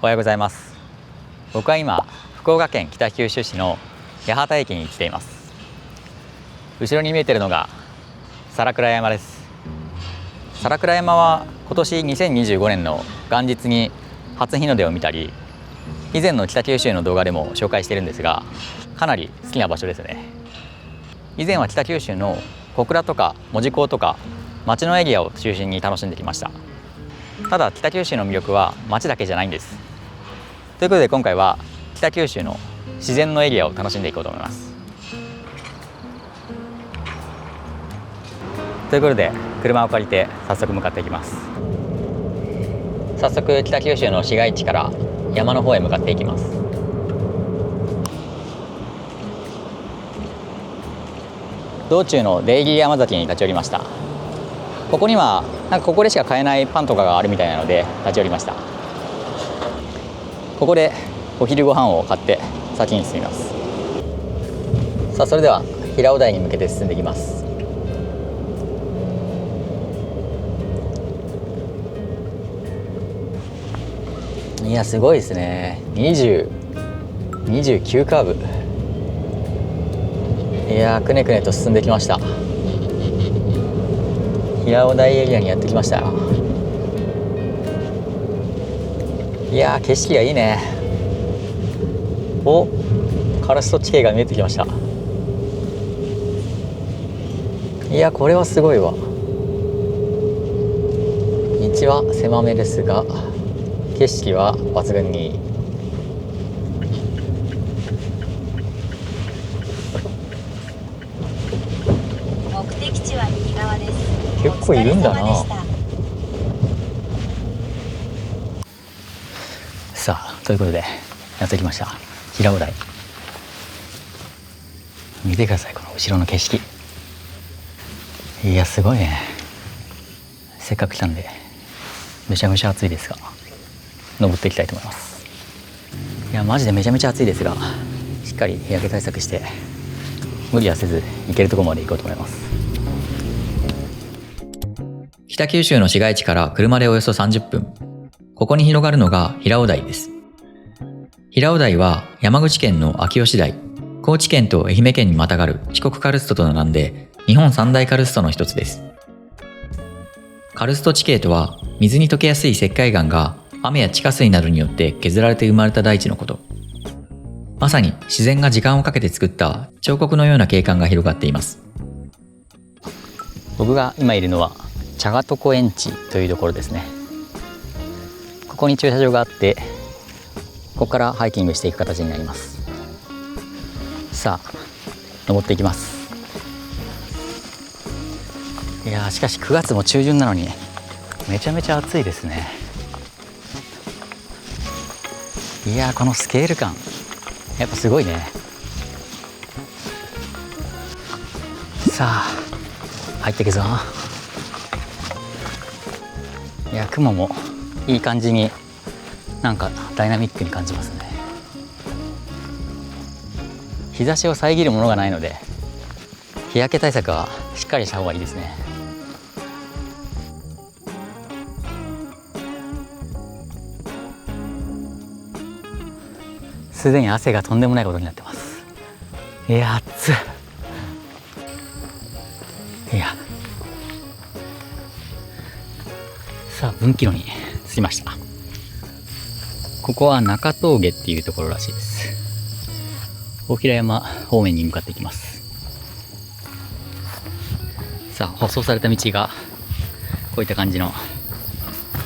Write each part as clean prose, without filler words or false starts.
おはようございます。僕は今福岡県北九州市の八幡駅に来ています。後ろに見えているのが皿倉山です。皿倉山は今年2025年の元日に初日の出を見たり、以前の北九州の動画でも紹介しているんですが、かなり好きな場所ですね。以前は北九州の小倉とか門司港とか町のエリアを中心に楽しんできました。ただ北九州の魅力は町だけじゃないんです。ということで今回は北九州の自然のエリアを楽しんでいこうと思います。ということで車を借りて早速向かっていきます。早速北九州の市街地から山の方へ向かっていきます。道中の出入り山崎に立ち寄りました。ここにはここでしか買えないパンとかがあるみたいなので立ち寄りました。ここでお昼ご飯を買って先に進みます。さあ、それでは平尾台に向けて進んでいきます。いや、すごいですね。29カーブ。いや、くねくねと進んできました。平尾台エリアにやってきましたよ。いやー、景色がいいね。お、カラスト地形が見えてきました。いや、これはすごいわ。道は狭めですが景色は抜群にいい。目的地は右側です。結構いるんだな。さあ、ということでやってきました平尾台。見てください、この後ろの景色。いや、すごいね。せっかく来たんでめちゃめちゃ暑いですが登っていきたいと思います。いや、マジでめちゃめちゃ暑いですが、しっかり日焼け対策して無理はせず行けるところまで行こうと思います。北九州の市街地から車でおよそ30分。ここに広がるのが平尾台です。平尾台は山口県の秋吉台、高知県と愛媛県にまたがる四国カルストと並んで日本三大カルストの一つです。カルスト地形とは、水に溶けやすい石灰岩が雨や地下水などによって削られて生まれた大地のこと。まさに自然が時間をかけて作った彫刻のような景観が広がっています。僕が今いるのは茶ヶ床園地というところですね。ここに駐車場があって、ここからハイキングしていく形になります。さあ、登っていきます。いやー、しかし9月も中旬なのにめちゃめちゃ暑いですね。いやー、このスケール感やっぱすごいね。さあ、入っていくぞ。いや、雲もいい感じになんかダイナミックに感じますね。日差しを遮るものがないので日焼け対策はしっかりした方がいいですね。すでに汗がとんでもないことになってます。いや、暑い。いや、さあ、分岐路に着きました。ここは中峠っていうところらしいです。大平山方面に向かっていきます。さあ、舗装された道がこういった感じの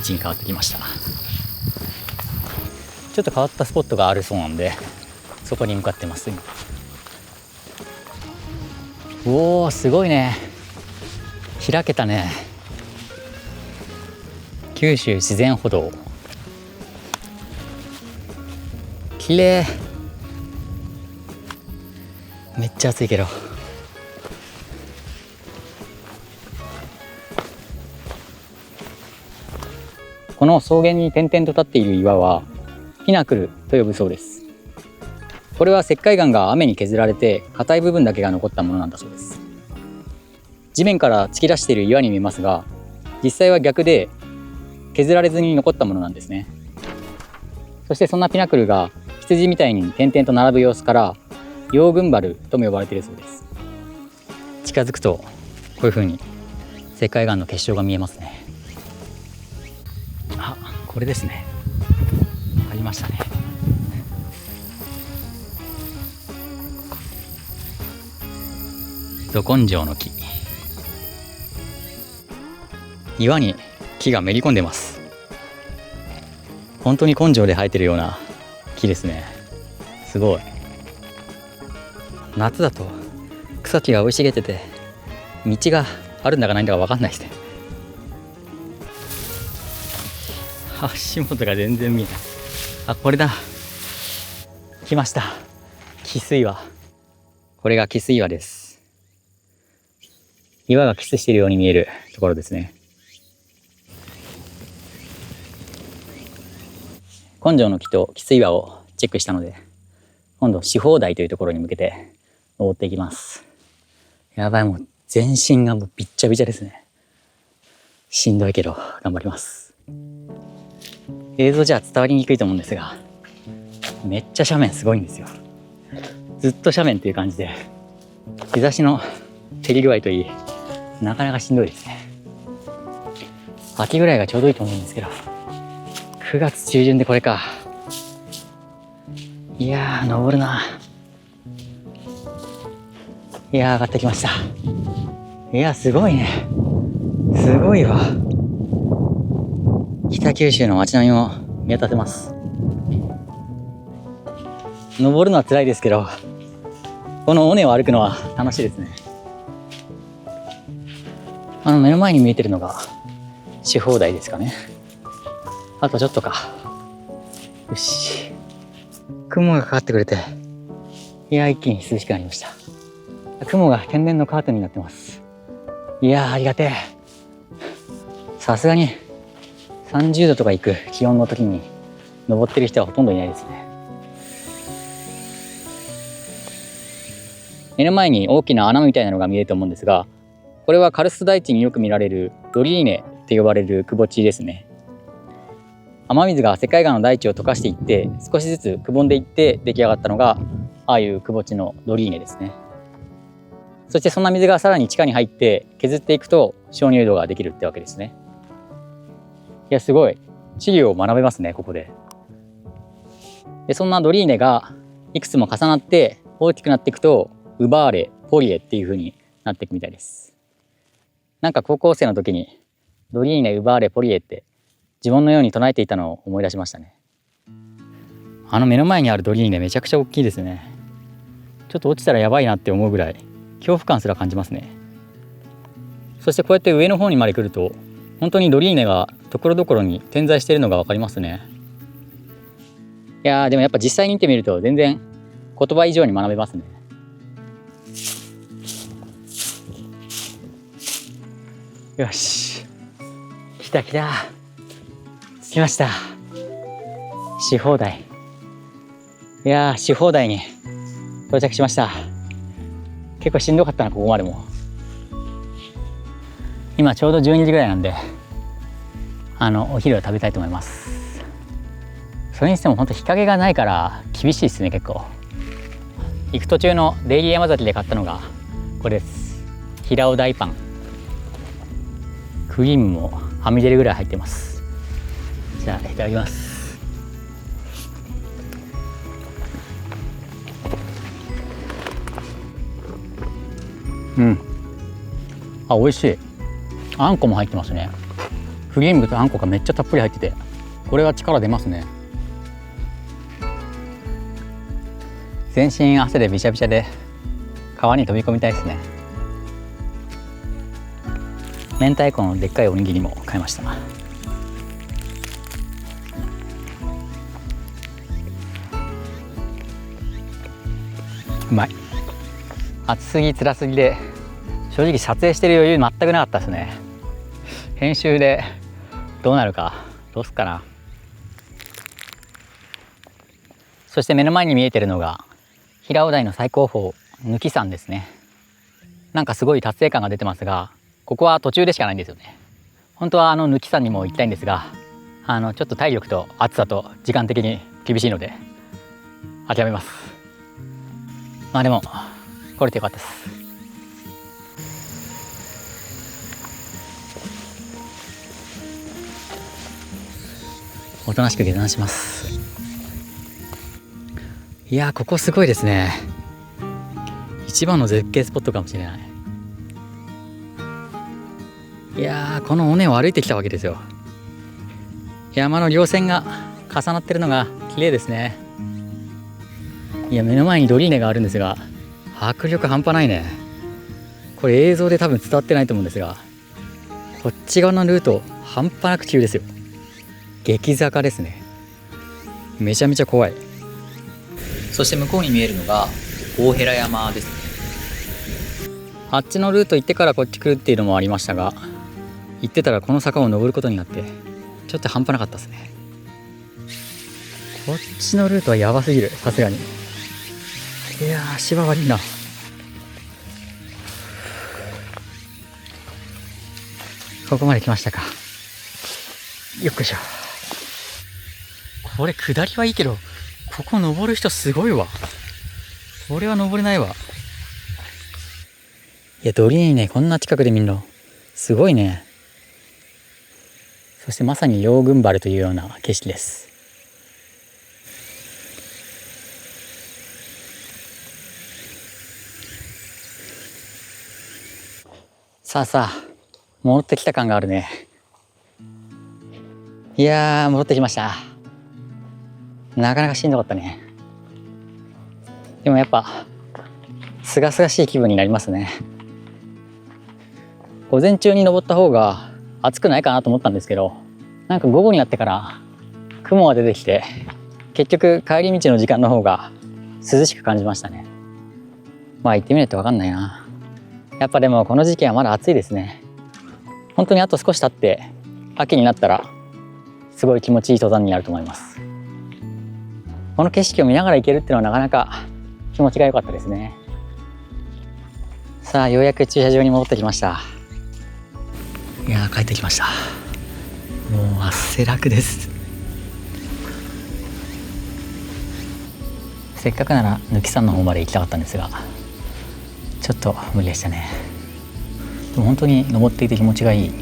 道に変わってきました。ちょっと変わったスポットがあるそうなんで、そこに向かってます今。おー、すごいね。開けたね。九州自然歩道、綺麗。めっちゃ暑いけど。この草原に点々と立っている岩はピナクルと呼ぶそうです。これは石灰岩が雨に削られて硬い部分だけが残ったものなんだそうです。地面から突き出している岩に見えますが、実際は逆で削られずに残ったものなんですね。そしてそんなピナクルが羊みたいに点々と並ぶ様子から羊群原とも呼ばれているそうです。近づくとこういう風に石灰岩の結晶が見えますね。あ、これですね。ありましたね。ど根性の木。岩に木がめり込んでます。本当に根性で生えてるような木ですね。すごい。夏だと草木が生い茂ってて道があるんだかないんだか分かんないですね。足元が全然見えない。あ、これだ。来ました。汽水岩。これが汽水岩です。岩がキスしているように見えるところですね。根性の木と汽水岩をチェックしたので、今度四方台というところに向けて登っていきます。やばい、もう全身がもうびっちゃびちゃですね。しんどいけど頑張ります。映像じゃ伝わりにくいと思うんですが、めっちゃ斜面すごいんですよ。ずっと斜面っていう感じで、日差しの照り具合といい、なかなかしんどいですね。秋ぐらいがちょうどいいと思うんですけど、9月中旬でこれか。いやー、登るな。いやー、上がってきました。いやー、すごいね。すごいわ。北九州の街並みも見渡せます。登るのは辛いですけど、この尾根を歩くのは楽しいですね。目の前に見えてるのが四方台ですかね。あとちょっとか。よし。雲がかかってくれて、いやー、一気に涼しくなりました。雲が天然のカーテンになってます。いやー、ありがてえ。さすがに30度とかいく気温の時に登ってる人はほとんどいないですね。目の前に大きな穴みたいなのが見えると思うんですが、これはカルスト台地によく見られるドリーネって呼ばれる窪地ですね。雨水が石灰岩の大地を溶かしていって少しずつくぼんでいって出来上がったのがああいう窪地のドリーネですね。そしてそんな水がさらに地下に入って削っていくと鍾乳洞ができるってわけですね。いや、すごい地理を学べますね、ここで。そんなドリーネがいくつも重なって大きくなっていくとウバーレ、ポリエっていう風になっていくみたいです。なんか高校生の時にドリーネ、ウバーレ、ポリエって自分のように唱えていたのを思い出しましたね。目の前にあるドリーネめちゃくちゃ大きいですね。ちょっと落ちたらやばいなって思うぐらい恐怖感すら感じますね。そしてこうやって上の方にまで来ると本当にドリーネがところどころに点在しているのが分かりますね。いやー、でもやっぱ実際に見てみると全然言葉以上に学べますね。よし、来た来た、着きました。四方台。いやー、四方台に到着しました。結構しんどかったな、ここまでも。今ちょうど12時ぐらいなんで、お昼を食べたいと思います。それにしても本当日陰がないから厳しいですね、結構。行く途中のデイリー山崎で買ったのがこれです。平尾大パン。クリームもはみ出るぐらい入ってます。じゃあいただきます。あ、美味しい。あんこも入ってますね。クリームとあんこがめっちゃたっぷり入ってて、これは力出ますね。全身汗でびしゃびしゃで川に飛び込みたいですね。明太子のでっかいおにぎりも買いました。うまい。暑すぎ辛すぎで正直撮影してる余裕全くなかったですね。編集でどうなるか、どうすっかな。そして目の前に見えてるのが平尾台の最高峰貫山ですね。なんかすごい達成感が出てますが、ここは途中でしかないんですよね。本当は貫山にも行きたいんですが、ちょっと体力と暑さと時間的に厳しいので諦めます。まあでも来れてよかったです。おとなしく下山します。いやー、ここすごいですね。一番の絶景スポットかもしれない。いやー、この尾根を歩いてきたわけですよ。山の稜線が重なってるのが綺麗ですね。いや、目の前にドリーネがあるんですが、迫力半端ないね。これ映像で多分伝わってないと思うんですが、こっち側のルート半端なく急ですよ。激坂ですね。めちゃめちゃ怖い。そして向こうに見えるのが大平山ですね。あっちのルート行ってからこっち来るっていうのもありましたが、行ってたらこの坂を登ることになってちょっと半端なかったですね。こっちのルートはやばすぎる、さすがに。いやー、足場悪いな。ここまで来ましたか。よっこいしょ。これ下りはいいけど、ここ登る人すごいわ。これは登れないわ。いや、ドリーネこんな近くで見るのすごいね。そしてまさに羊群原というような景色です。さあさあ、戻ってきた感があるね。いやー、戻ってきました。なかなかしんどかったね。でもやっぱすがすがしい気分になりますね。午前中に登った方が暑くないかなと思ったんですけど、なんか午後になってから雲が出てきて、結局帰り道の時間の方が涼しく感じましたね。まあ行ってみないと分かんないな。やっぱでもこの時期はまだ暑いですね。本当にあと少し経って秋になったらすごい気持ちいい登山になると思います。この景色を見ながら行けるっていうのはなかなか気持ちが良かったですね。さあ、ようやく駐車場に戻ってきました。いやー、帰ってきました。もう汗だくです。せっかくなら貫山の方まで行きたかったんですが、ちょっと無理でしたね。でも本当に登っていて気持ちがいい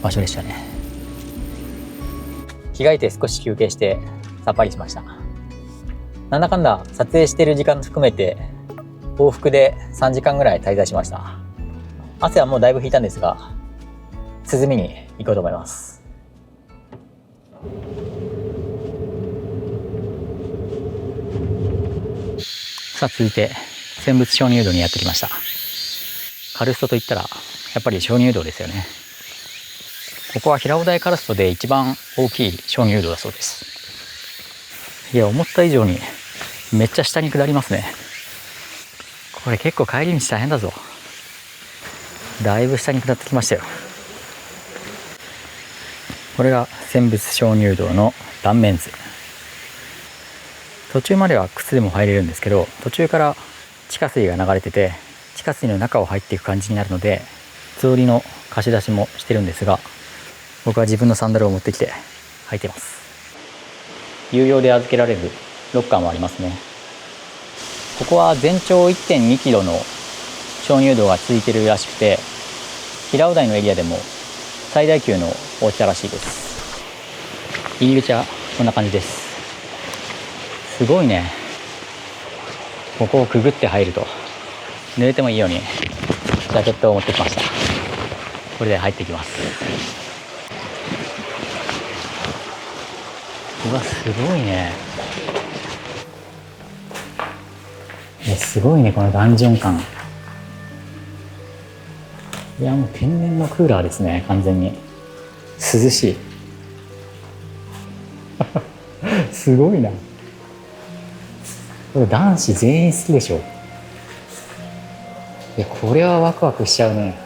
場所でしたね。着替えて少し休憩してさっぱりしました。なんだかんだ撮影している時間含めて往復で3時間ぐらい滞在しました。汗はもうだいぶ引いたんですが、涼みに行こうと思います。さあ、続いて選仏鍾乳洞にやってきました。カルストといったらやっぱり鍾乳洞ですよね。ここは平尾台カルストで一番大きい鍾乳洞だそうです。いや、思った以上にめっちゃ下に下りますね。これ結構帰り道大変だぞ。だいぶ下に下ってきましたよ。これが選仏鍾乳洞の断面図。途中までは靴でも入れるんですけど、途中から地下水が流れてて、地下水の中を入っていく感じになるので、靴折りの貸し出しもしてるんですが、僕は自分のサンダルを持ってきて履いてます。有料で預けられるロッカーもありますね。ここは全長 1.2 キロの鍾乳洞が続いてるらしくて、平尾台のエリアでも最大級の大きさらしいです。入り口はこんな感じです。すごいね。ここをくぐって入ると濡れてもいいようにジャケットを持ってきました。これで入っていきます。うわ、すごいね。すごいね、このダンジョン感。いや、もう天然のクーラーですね。完全に涼しい。すごいな。これ男子全員好きでしょ。いや、これはワクワクしちゃうね。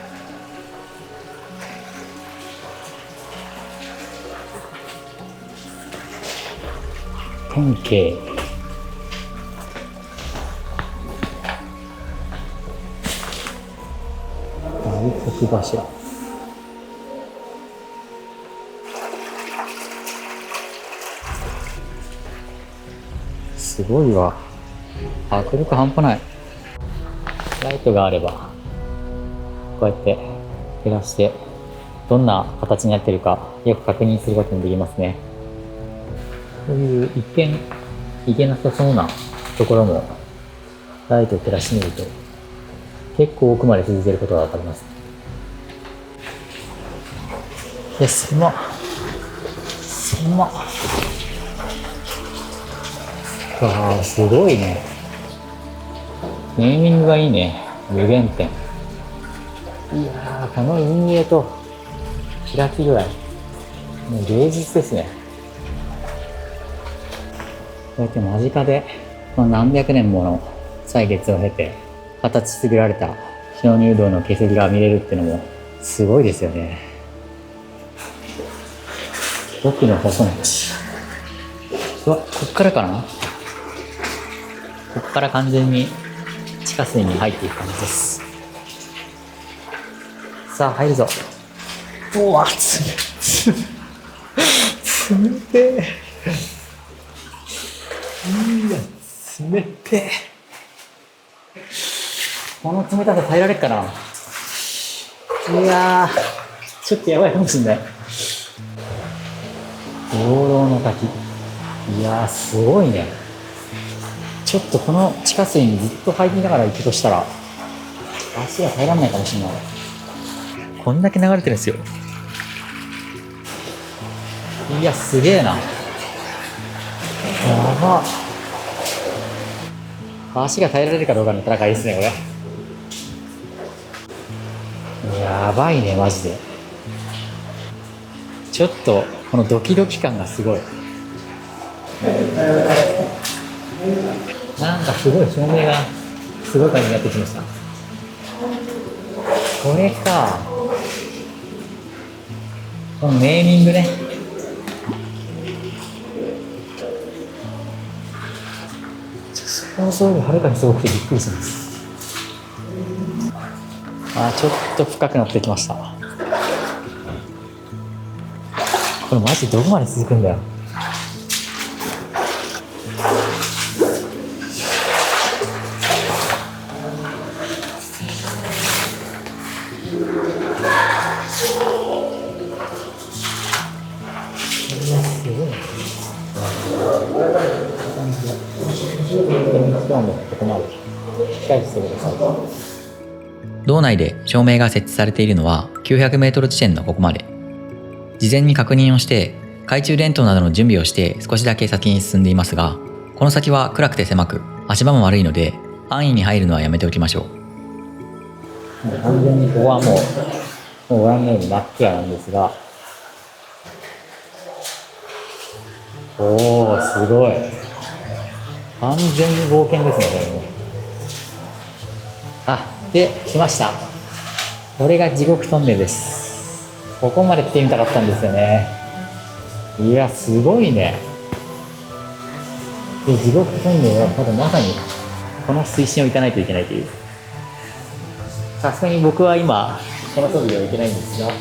天慶。大黒柱。すごいわ。迫力半端ない。ライトがあれば、こうやって照らして、どんな形になっているかよく確認することもできますね。こういう一見いけなさそうなところもライトを照らしてみると結構奥まで続いていることがわかります。いや、狭っ。ああ、すごいね。ネーミングがいいね。無限点。いやー、この陰影と開き具合、もう芸術ですね。こうやって間近でこの何百年もの歳月を経て形作られた鍾乳洞の化石が見れるっていうのもすごいですよね。奥の細道。うわ、こっからかな。こっから完全に地下水に入っていく感じです。さあ入るぞ。おわ、冷てえ。いや、冷てえ。この冷たさ耐えられっかな。いやー、ちょっとやばいかもしんない。養老の滝。いやー、すごいね。ちょっとこの地下水にずっと入りながら行くとしたら足が耐えられないかもしれない。こんだけ流れてるんですよ。いや、すげえな。やば。足が耐えられるかどうかの戦いですね、これ。やばいね、マジで。ちょっとこのドキドキ感がすごい。なんかすごい照明がすごい感じになってきました。これか。このネーミングね。想像よりはるかにすごくてびっくりします。ちょっと深くなってきました。これマジどこまで続くんだよ。道内で照明が設置されているのは900メートル地点のここまで。事前に確認をして懐中電灯などの準備をして少しだけ先に進んでいますが、この先は暗くて狭く足場も悪いので安易に入るのはやめておきましょう。完全にここはもうご覧のように真っ暗なんですが、おー、すごい。完全に冒険ですね、これも。で、来ました。これが地獄トンネルです。ここまで来てみたかったんですよね。いや、すごいね。で、地獄トンネルは多分まさにこの水深を行かないといけないという。さすがに僕は今この装備ではいけないんですが、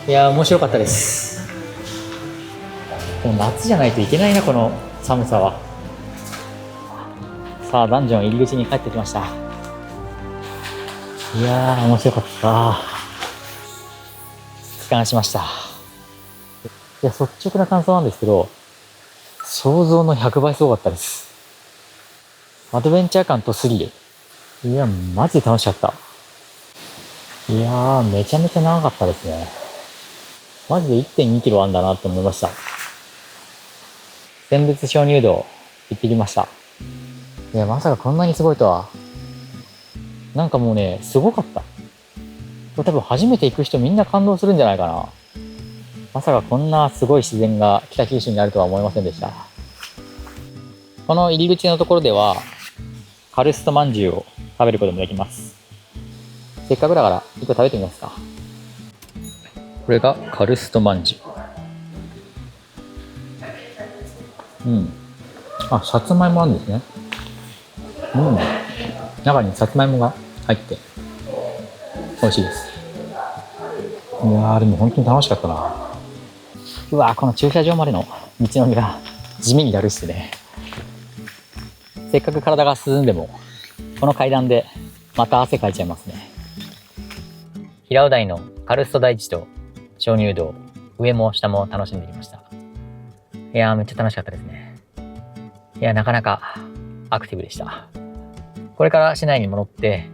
いや、面白かったです。でも夏じゃないといけないな、この寒さは。さあ、ダンジョン入り口に帰ってきました。いやー、面白かった。帰還しました。いや、率直な感想なんですけど、想像の100倍すごかったです。アドベンチャー感とスリル。いや、マジで楽しかった。いやー、めちゃめちゃ長かったですね。マジで 1.2 キロあんだなって思いました。選別鍾乳洞行ってきました。いや、まさかこんなにすごいとは。なんかもうね、すごかった。多分初めて行く人みんな感動するんじゃないかな。まさかこんなすごい自然が北九州にあるとは思いませんでした。この入り口のところではカルストまんじゅうを食べることもできます。せっかくだから1個食べてみますか。これがカルストまんじゅう。さつまいもなんですね。中にさつまいもが入って美味しいです。いやー、でも本当に楽しかったな。うわー、この駐車場までの道のりが地味にだるいっすね。せっかく体が涼んでもこの階段でまた汗かいちゃいますね。平尾台のカルスト大地と鍾乳洞、上も下も楽しんでみました。いやー、めっちゃ楽しかったですね。いや、なかなかアクティブでした。これから市内に戻って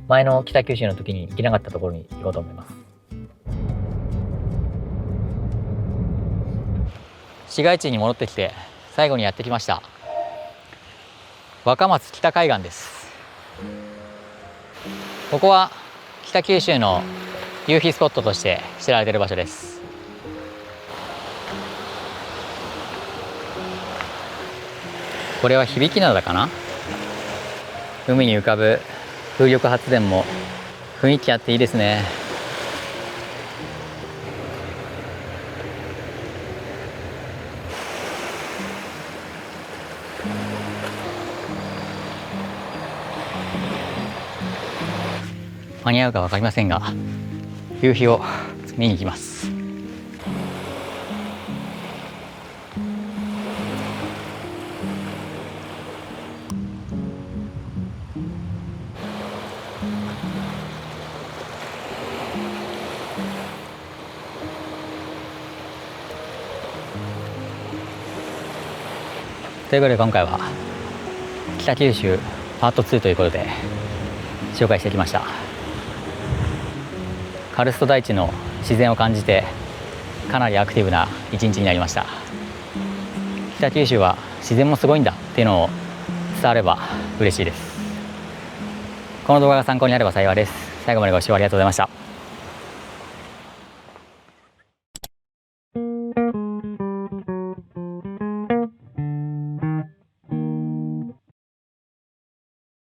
前の北九州の時に行けなかったところに行こうと思います。市街地に戻ってきて最後にやってきました。若松北海岸です。ここは北九州の夕日スポットとして知られている場所です。これは響灘かな。海に浮かぶ風力発電も雰囲気あっていいですね。間に合うか分かりませんが、夕日を見に行きます。ということで今回は北九州パート2ということで紹介してきました。カルスト大地の自然を感じてかなりアクティブな一日になりました。北九州は自然もすごいんだっていうのを伝われば嬉しいです。この動画が参考になれば幸いです。最後までご視聴ありがとうございました。